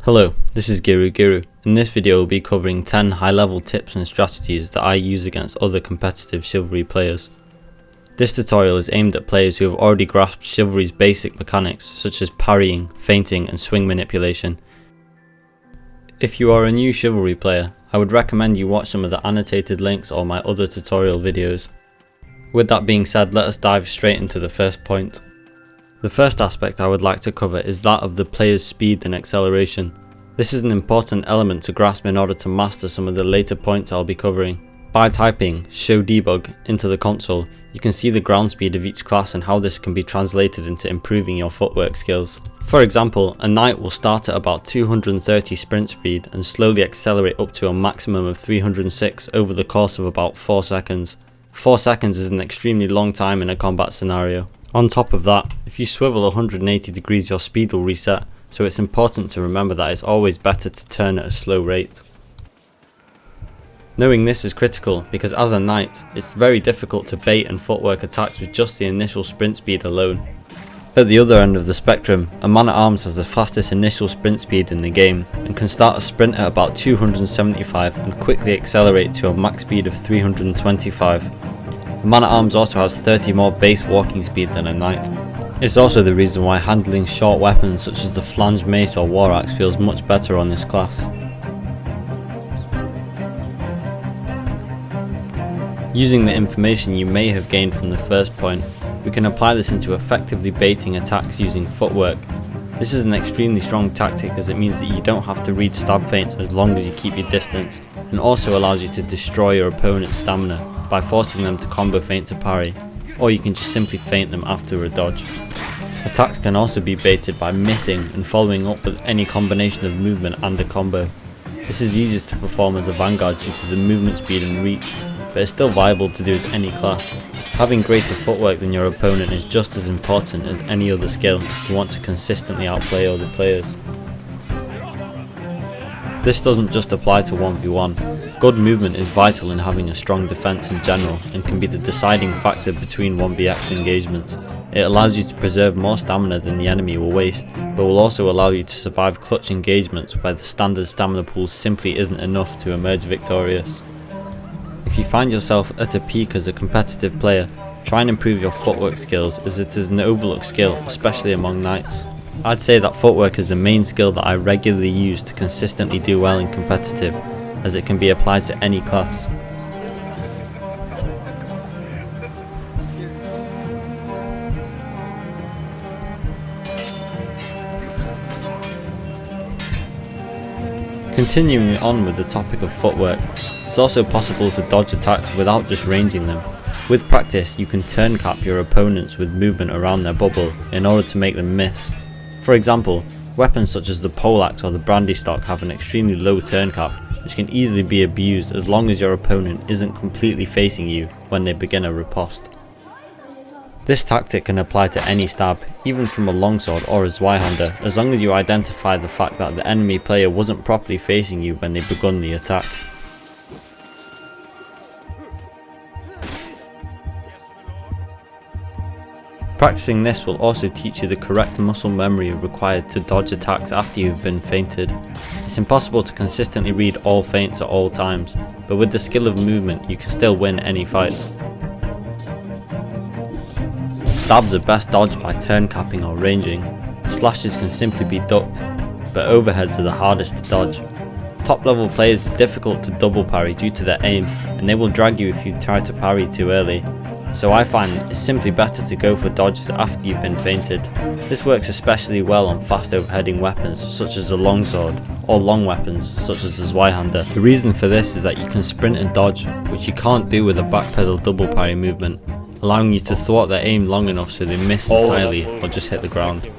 Hello, this is GIRU. In this video we'll be covering 10 high-level tips and strategies that I use against other competitive Chivalry players. This tutorial is aimed at players who have already grasped Chivalry's basic mechanics such as parrying, feinting and swing manipulation. If you are a new Chivalry player, I would recommend you watch some of the annotated links or my other tutorial videos. With that being said, let us dive straight into the first point. The first aspect I would like to cover is that of the player's speed and acceleration. This is an important element to grasp in order to master some of the later points I'll be covering. By typing show debug into the console, you can see the ground speed of each class and how this can be translated into improving your footwork skills. For example, a knight will start at about 230 sprint speed and slowly accelerate up to a maximum of 306 over the course of about 4 seconds. 4 seconds is an extremely long time in a combat scenario. On top of that, if you swivel 180 degrees your speed will reset, so it's important to remember that it's always better to turn at a slow rate. Knowing this is critical because as a knight, it's very difficult to bait and footwork attacks with just the initial sprint speed alone. At the other end of the spectrum, a man-at-arms has the fastest initial sprint speed in the game and can start a sprint at about 275 and quickly accelerate to a max speed of 325. A man-at-arms also has 30 more base walking speed than a knight. It's also the reason why handling short weapons such as the flange mace or war axe feels much better on this class. Using the information you may have gained from the first point, we can apply this into effectively baiting attacks using footwork. This is an extremely strong tactic as it means that you don't have to read stab feints as long as you keep your distance, and also allows you to destroy your opponent's stamina by forcing them to combo feint to parry, or you can just simply feint them after a dodge. Attacks can also be baited by missing and following up with any combination of movement and a combo. This is easiest to perform as a vanguard due to the movement speed and reach, but it's still viable to do as any class. Having greater footwork than your opponent is just as important as any other skill if you want to consistently outplay other players. This doesn't just apply to 1v1. Good movement is vital in having a strong defense in general and can be the deciding factor between 1vx engagements. It allows you to preserve more stamina than the enemy will waste, but will also allow you to survive clutch engagements where the standard stamina pool simply isn't enough to emerge victorious. If you find yourself at a peak as a competitive player, try and improve your footwork skills as it is an overlooked skill, especially among knights. I'd say that footwork is the main skill that I regularly use to consistently do well in competitive, as it can be applied to any class. Continuing on with the topic of footwork, it's also possible to dodge attacks without just ranging them. With practice, you can turn cap your opponents with movement around their bubble in order to make them miss. For example, weapons such as the poleaxe or the brandy stock have an extremely low turn cap, which can easily be abused as long as your opponent isn't completely facing you when they begin a riposte. This tactic can apply to any stab, even from a longsword or a Zweihander, as long as you identify the fact that the enemy player wasn't properly facing you when they begun the attack. Practicing this will also teach you the correct muscle memory required to dodge attacks after you've been feinted. It's impossible to consistently read all feints at all times, but with the skill of movement you can still win any fight. Stabs are best dodged by turn capping or ranging. Slashes can simply be ducked, but overheads are the hardest to dodge. Top level players are difficult to double parry due to their aim, and they will drag you if you try to parry too early. So I find it's simply better to go for dodges after you've been feinted. This works especially well on fast overheading weapons such as the longsword, or long weapons such as the Zweihander. The reason for this is that you can sprint and dodge, which you can't do with a backpedal double parry movement, allowing you to thwart their aim long enough so they miss entirely or just hit the ground.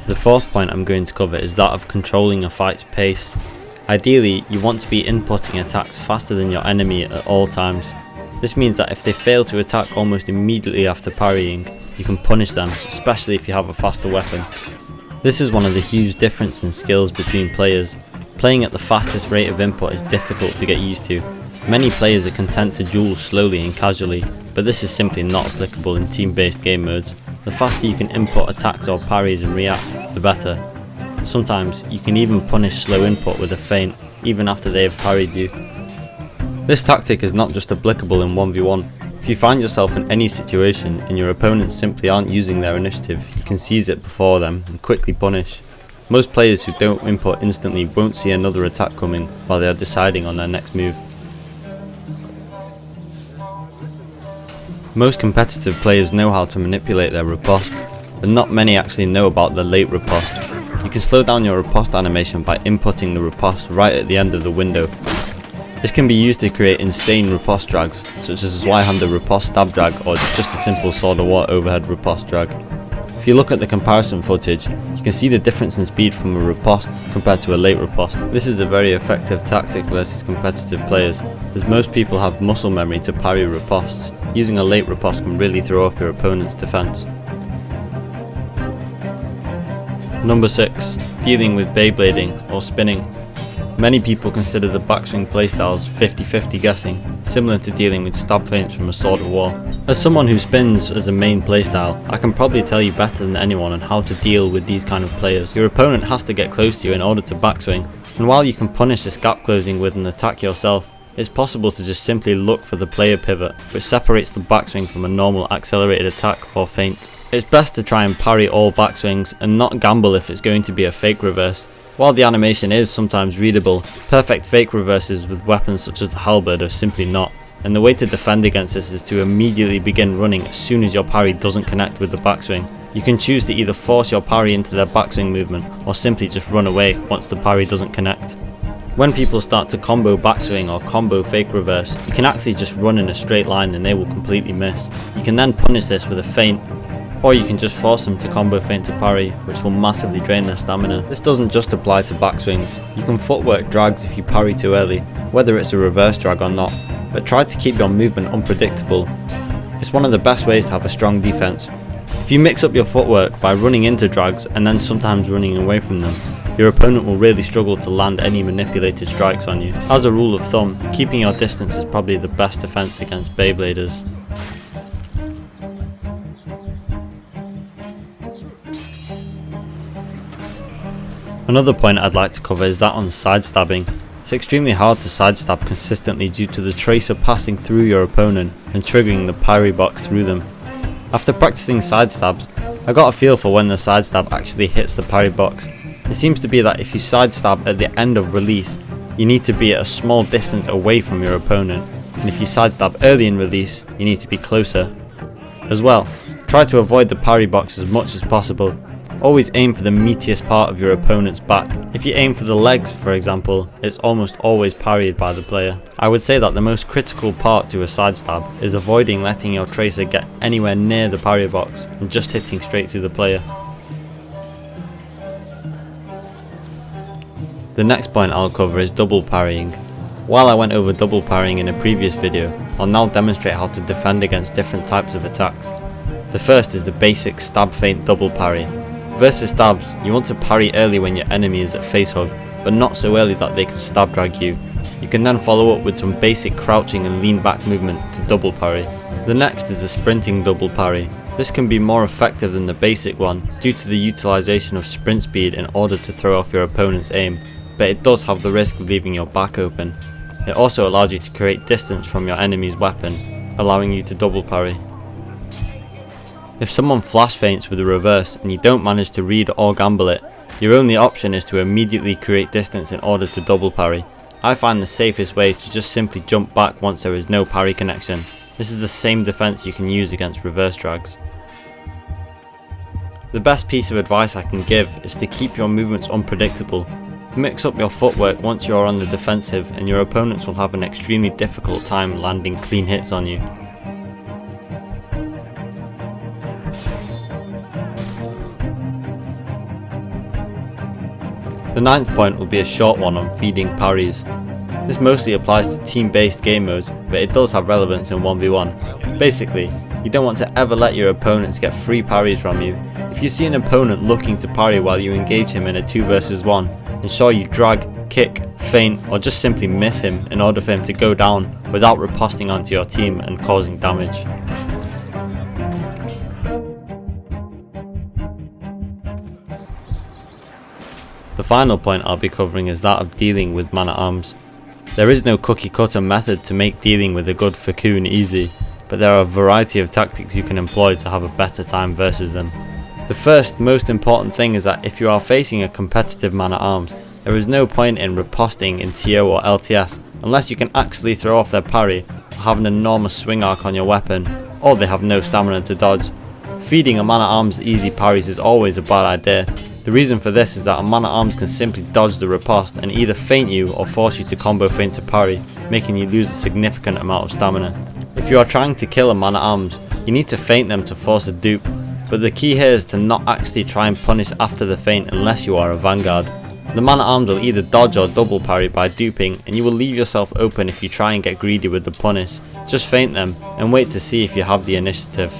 The fourth point I'm going to cover is that of controlling a fight's pace. Ideally, you want to be inputting attacks faster than your enemy at all times. This means that if they fail to attack almost immediately after parrying, you can punish them, especially if you have a faster weapon. This is one of the huge differences in skills between players. Playing at the fastest rate of input is difficult to get used to. Many players are content to duel slowly and casually, but this is simply not applicable in team-based game modes. The faster you can input attacks or parries and react, the better. Sometimes you can even punish slow input with a feint, even after they have parried you. This tactic is not just applicable in 1v1. If you find yourself in any situation and your opponents simply aren't using their initiative, you can seize it before them and quickly punish. Most players who don't input instantly won't see another attack coming while they are deciding on their next move. Most competitive players know how to manipulate their riposte, but not many actually know about the late riposte. You can slow down your riposte animation by inputting the riposte right at the end of the window. This can be used to create insane riposte drags, such as a Y-handed riposte stab drag or just a simple sword of war overhead riposte drag. If you look at the comparison footage, you can see the difference in speed from a riposte compared to a late riposte. This is a very effective tactic versus competitive players, as most people have muscle memory to parry ripostes. Using a late riposte can really throw off your opponent's defense. Number 6. Dealing with Beyblading or spinning. Many people consider the backswing playstyles 50-50 guessing, similar to dealing with stab feints from a Sword of War. As someone who spins as a main playstyle, I can probably tell you better than anyone on how to deal with these kind of players. Your opponent has to get close to you in order to backswing, and while you can punish this gap closing with an attack yourself, it's possible to just simply look for the player pivot, which separates the backswing from a normal accelerated attack or feint. It's best to try and parry all backswings and not gamble if it's going to be a fake reverse. While the animation is sometimes readable, perfect fake reverses with weapons such as the halberd are simply not, and the way to defend against this is to immediately begin running as soon as your parry doesn't connect with the backswing. You can choose to either force your parry into their backswing movement or simply just run away once the parry doesn't connect. When people start to combo backswing or combo fake reverse, you can actually just run in a straight line and they will completely miss. You can then punish this with a feint, or you can just force them to combo feint to parry, which will massively drain their stamina. This doesn't just apply to backswings. You can footwork drags if you parry too early, whether it's a reverse drag or not, but try to keep your movement unpredictable. It's one of the best ways to have a strong defense. If you mix up your footwork by running into drags and then sometimes running away from them, your opponent will really struggle to land any manipulated strikes on you. As a rule of thumb, keeping your distance is probably the best defense against Beybladers. Another point I'd like to cover is that on sidestabbing. It's extremely hard to sidestab consistently due to the tracer passing through your opponent and triggering the parry box through them. After practicing sidestabs, I got a feel for when the sidestab actually hits the parry box. It seems to be that if you sidestab at the end of release, you need to be at a small distance away from your opponent, and if you sidestab early in release, you need to be closer. As well, try to avoid the parry box as much as possible. Always aim for the meatiest part of your opponent's back. If you aim for the legs, for example, it's almost always parried by the player. I would say that the most critical part to a sidestab is avoiding letting your tracer get anywhere near the parry box and just hitting straight through the player. The next point I'll cover is double parrying. While I went over double parrying in a previous video, I'll now demonstrate how to defend against different types of attacks. The first is the basic stab feint double parry. Versus stabs, you want to parry early when your enemy is at face hug, but not so early that they can stab drag you. You can then follow up with some basic crouching and lean back movement to double parry. The next is the sprinting double parry. This can be more effective than the basic one due to the utilization of sprint speed in order to throw off your opponent's aim, but it does have the risk of leaving your back open. It also allows you to create distance from your enemy's weapon, allowing you to double parry. If someone flash feints with a reverse and you don't manage to read or gamble it, your only option is to immediately create distance in order to double parry. I find the safest way is to just simply jump back once there is no parry connection. This is the same defense you can use against reverse drags. The best piece of advice I can give is to keep your movements unpredictable. Mix up your footwork once you are on the defensive and your opponents will have an extremely difficult time landing clean hits on you. The ninth point will be a short one on feeding parries. This mostly applies to team-based game modes, but it does have relevance in 1v1. Basically, you don't want to ever let your opponents get free parries from you. If you see an opponent looking to parry while you engage him in a 2 vs 1, ensure you drag, kick, feint, or just simply miss him in order for him to go down without riposting onto your team and causing damage. The final point I'll be covering is that of dealing with man-at-arms. There is no cookie cutter method to make dealing with a good Fakoon easy, but there are a variety of tactics you can employ to have a better time versus them. The first most important thing is that if you are facing a competitive man-at-arms, there is no point in riposting in TO or LTS unless you can actually throw off their parry or have an enormous swing arc on your weapon, or they have no stamina to dodge. Feeding a man-at-arms easy parries is always a bad idea. The reason for this is that a man-at-arms can simply dodge the riposte and either feint you or force you to combo feint to parry, making you lose a significant amount of stamina. If you are trying to kill a man-at-arms, you need to feint them to force a dupe, but the key here is to not actually try and punish after the feint unless you are a vanguard. The man-at-arms will either dodge or double parry by duping, and you will leave yourself open if you try and get greedy with the punish. Just feint them and wait to see if you have the initiative.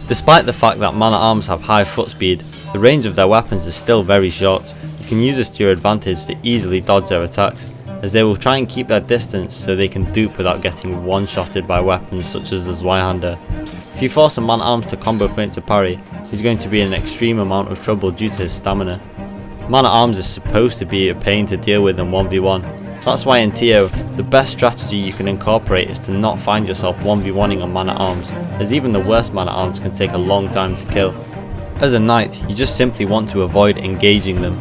Despite the fact that man-at-arms have high foot speed, the range of their weapons is still very short. You can use this to your advantage to easily dodge their attacks, as they will try and keep their distance so they can dupe without getting one-shotted by weapons such as the Zweihander. If you force a man-at-arms to combo feint to parry, he's going to be in an extreme amount of trouble due to his stamina. Man-at-arms is supposed to be a pain to deal with in 1v1. That's why in TO, the best strategy you can incorporate is to not find yourself 1v1ing on man-at-arms, as even the worst man-at-arms can take a long time to kill. As a knight, you just simply want to avoid engaging them.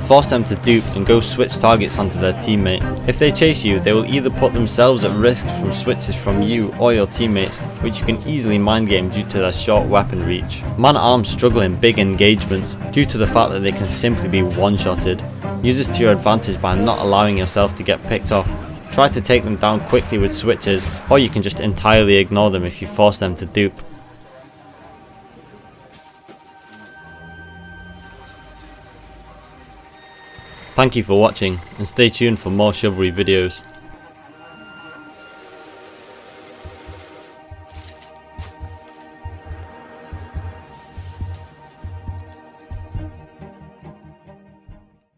Force them to dupe and go switch targets onto their teammate. If they chase you, they will either put themselves at risk from switches from you or your teammates, which you can easily mind game due to their short weapon reach. Man-at-arms struggle in big engagements due to the fact that they can simply be one-shotted. Use this to your advantage by not allowing yourself to get picked off. Try to take them down quickly with switches, or you can just entirely ignore them if you force them to dupe. Thank you for watching, and stay tuned for more Chivalry videos.